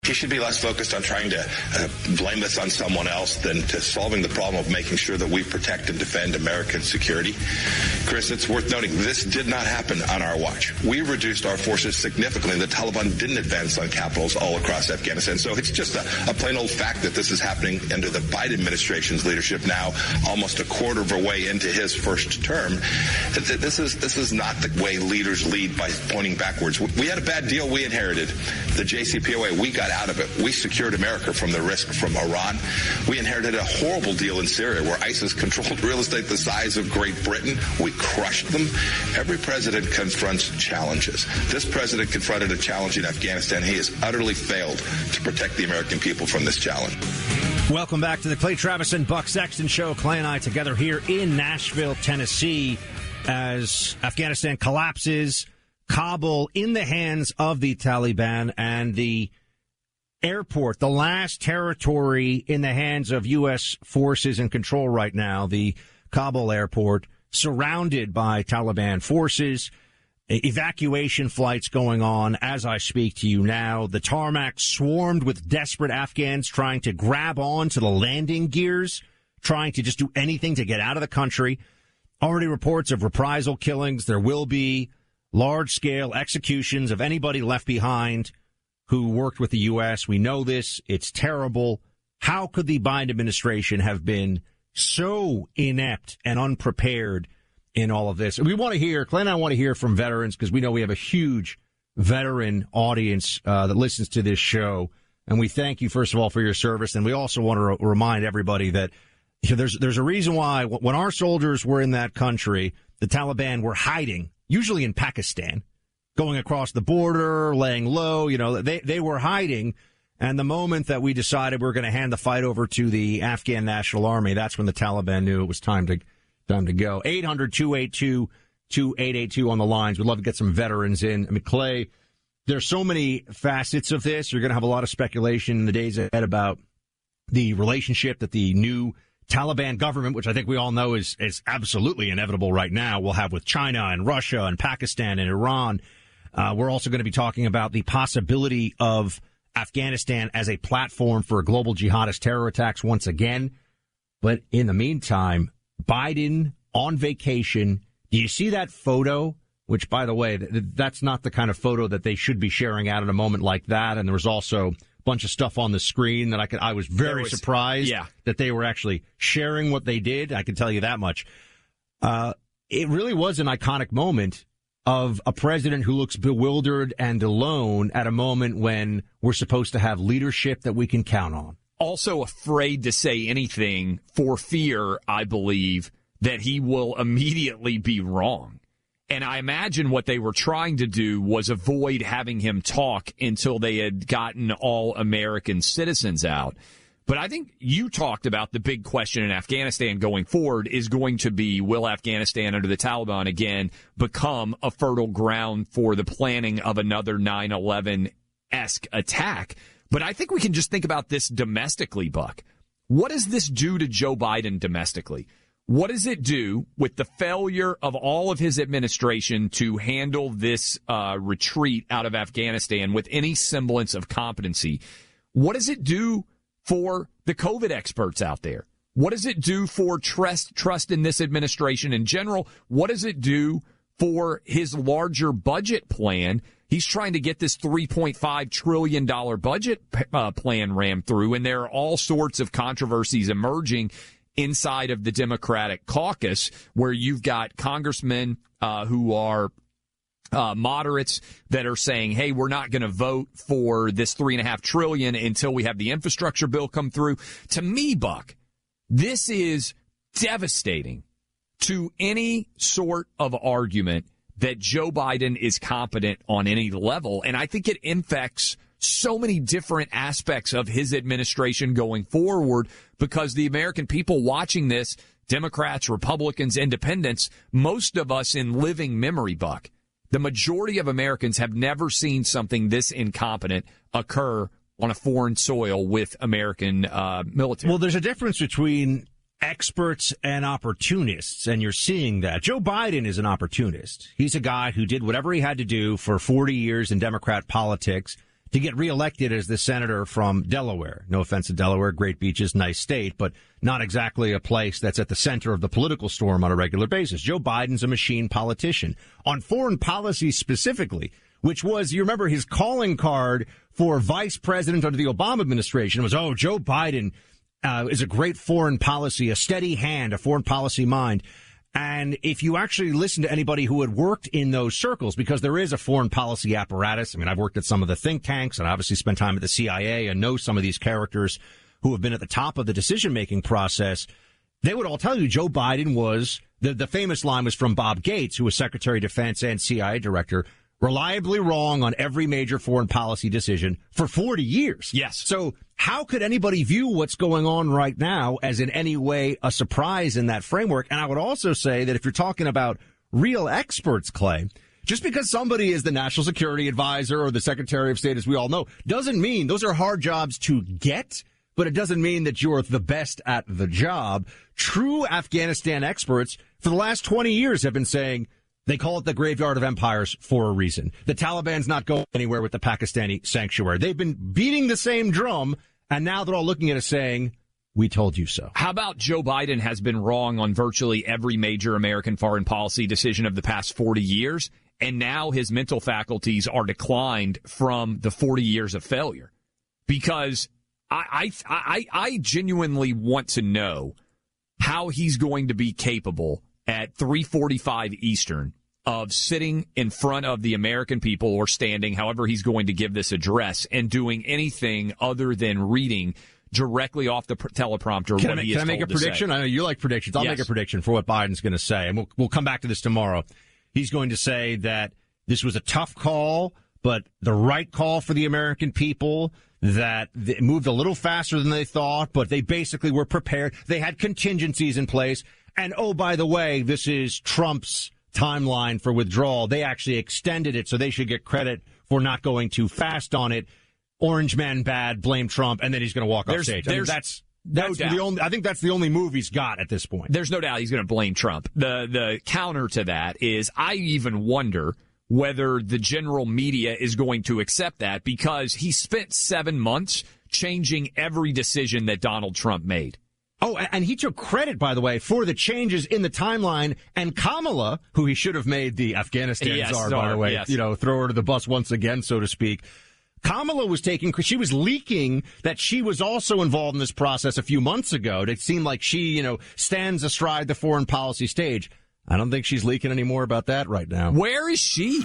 He should be less focused on trying to blame this on someone else than to solving the problem of making sure that we protect and defend American security. Chris, it's worth noting this did not happen on our watch. We reduced our forces significantly. The Taliban didn't advance on capitals all across Afghanistan. So it's just a plain old fact that this is happening under the Biden administration's leadership now, almost a quarter of a way into his first term. This is not the way leaders lead, by pointing backwards. We had a bad deal we inherited. The JCPOA, we got out of it. We secured America from the risk from Iran. We inherited a horrible deal in Syria where ISIS controlled real estate the size of Great Britain. We crushed them. Every president confronts challenges. This president confronted a challenge in Afghanistan. He has utterly failed to protect the American people from this challenge. Welcome back to the Clay Travis and Buck Sexton Show. Clay and I together here in Nashville, Tennessee, as Afghanistan collapses, Kabul in the hands of the Taliban, and the airport, the last territory in the hands of U.S. forces in control right now, the Kabul airport, surrounded by Taliban forces, evacuation flights going on as I speak to you now, the tarmac swarmed with desperate Afghans trying to grab on to the landing gears, trying to just do anything to get out of the country. Already reports of reprisal killings. There will be large-scale executions of anybody left behind who worked with the U.S. We know this. It's terrible. How could the Biden administration have been so inept and unprepared in all of this? We want to hear, Clay and I want to hear from veterans, because we know we have a huge veteran audience that listens to this show. And we thank you, first of all, for your service. And we also want to remind everybody that there's a reason why when our soldiers were in that country, the Taliban were hiding, usually in Pakistan, going across the border, laying low. They were hiding. And the moment that we decided we were going to hand the fight over to the Afghan National Army, that's when the Taliban knew it was time to go. 800-282-2882 on the lines. We'd love to get some veterans in. I mean, Clay, there's so many facets of this. You're going to have a lot of speculation in the days ahead about the relationship that the new Taliban government, which I think we all know is absolutely inevitable right now, will have with China and Russia and Pakistan and Iran. We're also going to be talking about the possibility of Afghanistan as a platform for global jihadist terror attacks once again. But in the meantime, Biden on vacation. Do you see that photo? Which, by the way, that's not the kind of photo that they should be sharing out at a moment like that. And there was also a bunch of stuff on the screen that I was very surprised that they were actually sharing what they did. I can tell you that much. It really was an iconic moment of a president who looks bewildered and alone at a moment when we're supposed to have leadership that we can count on. Also afraid to say anything for fear, I believe, that he will immediately be wrong. And I imagine what they were trying to do was avoid having him talk until they had gotten all American citizens out. But I think you talked about the big question in Afghanistan going forward is going to be, will Afghanistan under the Taliban again become a fertile ground for the planning of another 9/11-esque attack? But I think we can just think about this domestically, Buck. What does this do to Joe Biden domestically? What does it do with the failure of all of his administration to handle this retreat out of Afghanistan with any semblance of competency? What does it do for the COVID experts out there? What does it do for trust in this administration in general? What does it do for his larger budget plan? He's trying to get this $3.5 trillion budget plan rammed through, and there are all sorts of controversies emerging inside of the Democratic caucus, where you've got congressmen who are moderates that are saying, hey, we're not going to vote for this $3.5 trillion until we have the infrastructure bill come through. To me, Buck, this is devastating to any sort of argument that Joe Biden is competent on any level. And I think it infects so many different aspects of his administration going forward, because the American people watching this, Democrats, Republicans, independents, most of us in living memory, Buck, the majority of Americans have never seen something this incompetent occur on a foreign soil with American military. Well, there's a difference between experts and opportunists, and you're seeing that. Joe Biden is an opportunist. He's a guy who did whatever he had to do for 40 years in Democrat politics to get reelected as the senator from Delaware. No offense to Delaware, great beaches, nice state, but not exactly a place that's at the center of the political storm on a regular basis. Joe Biden's a machine politician. On foreign policy specifically, which was, you remember, his calling card for vice president under the Obama administration was, Joe Biden is a great foreign policy, a steady hand, a foreign policy mind. And if you actually listen to anybody who had worked in those circles, because there is a foreign policy apparatus. I mean, I've worked at some of the think tanks and obviously spent time at the CIA and know some of these characters who have been at the top of the decision-making process. They would all tell you Joe Biden was, the famous line was from Bob Gates, who was Secretary of Defense and CIA director, reliably wrong on every major foreign policy decision for 40 years. Yes. So how could anybody view what's going on right now as in any way a surprise in that framework? And I would also say that if you're talking about real experts, Clay, just because somebody is the national security advisor or the secretary of state, as we all know, doesn't mean those are hard jobs to get, but it doesn't mean that you're the best at the job. True Afghanistan experts for the last 20 years have been saying, they call it the graveyard of empires for a reason. The Taliban's not going anywhere with the Pakistani sanctuary. They've been beating the same drum, and now they're all looking at us saying, we told you so. How about Joe Biden has been wrong on virtually every major American foreign policy decision of the past 40 years, and now his mental faculties are declined from the 40 years of failure? Because I genuinely want to know how he's going to be capable at 3:45 Eastern of sitting in front of the American people or standing, however he's going to give this address, and doing anything other than reading directly off the teleprompter. Can I make a prediction? I know you like predictions. I'll make a prediction for what Biden's going to say, and we'll come back to this tomorrow. He's going to say that this was a tough call, but the right call for the American people, that it moved a little faster than they thought, but they basically were prepared. They had contingencies in place. And, oh, by the way, this is Trump's timeline for withdrawal. They actually extended it, so they should get credit for not going too fast on it. Orange man bad, blame Trump, and then he's going to walk off stage. I mean, that's I think that's the only move he's got at this point. There's no doubt he's going to blame Trump. The counter to that is I even wonder whether the general media is going to accept that, because he spent 7 months changing every decision that Donald Trump made. Oh, and he took credit, by the way, for the changes in the timeline. And Kamala, who he should have made the Afghanistan czar, by the way, throw her to the bus once again, so to speak. Kamala was she was leaking that she was also involved in this process a few months ago. It seemed like she, stands astride the foreign policy stage. I don't think she's leaking any more about that right now. Where is she?